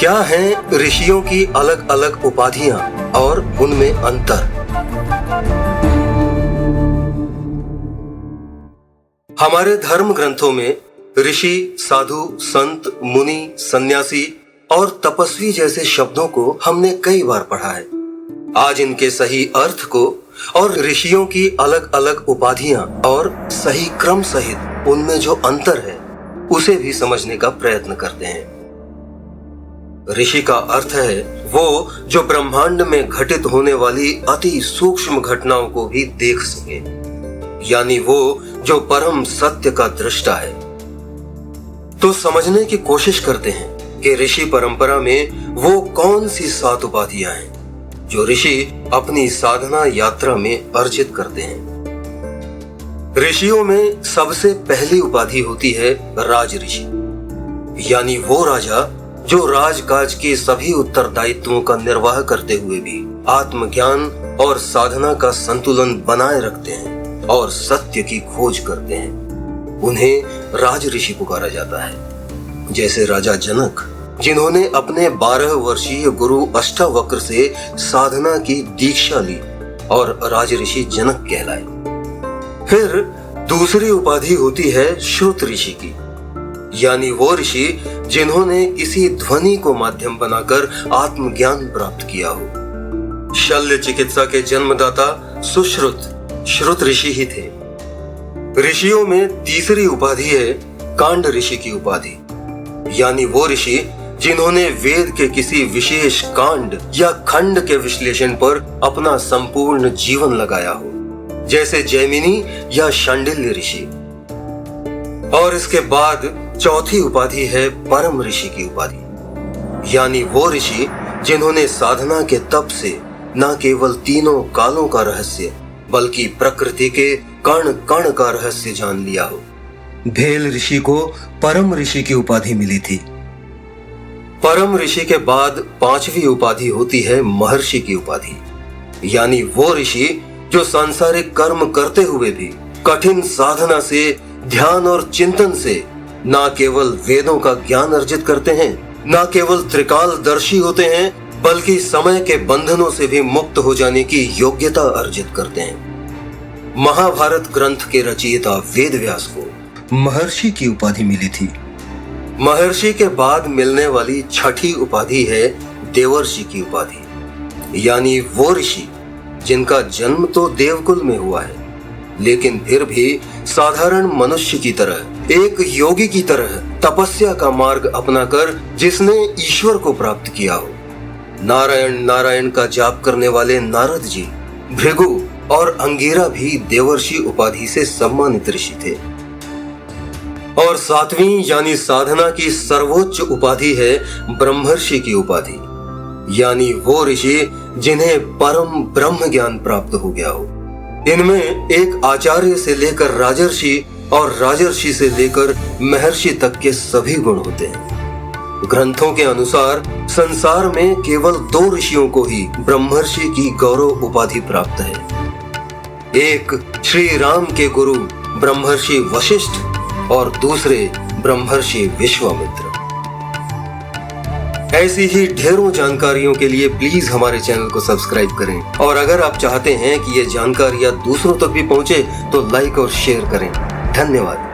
क्या हैं ऋषियों की अलग अलग उपाधियां और उनमें अंतर? हमारे धर्म ग्रंथों में ऋषि, साधु, संत, मुनि, सन्यासी और तपस्वी जैसे शब्दों को हमने कई बार पढ़ा है। आज इनके सही अर्थ को और ऋषियों की अलग अलग उपाधियां और सही क्रम सहित उनमें जो अंतर है उसे भी समझने का प्रयत्न करते हैं। ऋषि का अर्थ है वो जो ब्रह्मांड में घटित होने वाली अति सूक्ष्म घटनाओं को भी देख सके, यानी वो जो परम सत्य का दृष्टा है। तो समझने की कोशिश करते हैं कि ऋषि परंपरा में वो कौन सी 7 उपाधियां हैं जो ऋषि अपनी साधना यात्रा में अर्जित करते हैं। ऋषियों में सबसे पहली उपाधि होती है राज ऋषि, यानी वो राजा जो राजकाज के सभी उत्तरदायित्वों का निर्वाह करते हुए भी आत्मज्ञान और साधना का संतुलन बनाए रखते हैं और सत्य की खोज करते हैं। उन्हें राज ऋषि पुकारा जाता है। जैसे राजा जनक, जिन्होंने अपने 12 वर्षीय गुरु अष्टावक्र से साधना की दीक्षा ली और राज ऋषि जनक कहलाए। फिर दूसरी उपाधि होती है श्रुत ऋषि की, यानी वो ऋषि जिन्होंने किसी ध्वनि को माध्यम बनाकर आत्मज्ञान प्राप्त किया हो। शल्य चिकित्सा के जन्मदाता सुश्रुत श्रुत ऋषि ही थे। ऋषियों में तीसरी उपाधि है कांड ऋषि की उपाधि, यानी वो ऋषि जिन्होंने वेद के किसी विशेष कांड या खंड के विश्लेषण पर अपना संपूर्ण जीवन लगाया हो, जैसे जैमिनी या शांडिल्य ऋषि। और इसके बाद चौथी उपाधि है परम ऋषि की उपाधि, यानी वो ऋषि जिन्होंने साधना के तप से न केवल तीनों कालों का रहस्य बल्कि प्रकृति के कण कण का रहस्य जान लिया हो। भेल ऋषि को परम ऋषि की उपाधि मिली थी। परम ऋषि के बाद 5वीं उपाधि होती है महर्षि की उपाधि, यानी वो ऋषि जो सांसारिक कर्म करते हुए भी कठिन साधना से, ध्यान और चिंतन से न केवल वेदों का ज्ञान अर्जित करते हैं, न केवल त्रिकालदर्शी होते हैं, बल्कि समय के बंधनों से भी मुक्त हो जाने की योग्यता अर्जित करते हैं। महाभारत ग्रंथ के रचयिता वेदव्यास को महर्षि की उपाधि मिली थी। महर्षि के बाद मिलने वाली 6ठी उपाधि है देवर्षि की उपाधि, यानी वो ऋषि जिनका जन्म तो देवकुल में हुआ है, लेकिन फिर भी साधारण मनुष्य की तरह, एक योगी की तरह तपस्या का मार्ग अपनाकर जिसने ईश्वर को प्राप्त किया हो। नारायण नारायण का जाप करने वाले नारद जी, भृगु और अंगिरा भी देवर्षि उपाधि से सम्मानित ऋषि थे। और 7वीं यानी साधना की सर्वोच्च उपाधि है ब्रह्मर्षि की उपाधि, यानी वो ऋषि जिन्हें परम ब्रह्म ज्ञान प्राप्त हो गया हो। इनमें एक आचार्य से लेकर राजर्षि और राजर्षि से लेकर महर्षि तक के सभी गुण होते हैं। ग्रंथों के अनुसार संसार में केवल 2 ऋषियों को ही ब्रह्मर्षि की गौरव उपाधि प्राप्त है। एक श्री राम के गुरु ब्रह्मर्षि वशिष्ठ और दूसरे ब्रह्मर्षि विश्वामित्र। ऐसी ही ढेरों जानकारियों के लिए प्लीज हमारे चैनल को सब्सक्राइब करें, और अगर आप चाहते हैं कि ये जानकारियां दूसरों तक भी पहुंचे तो लाइक और शेयर करें। धन्यवाद।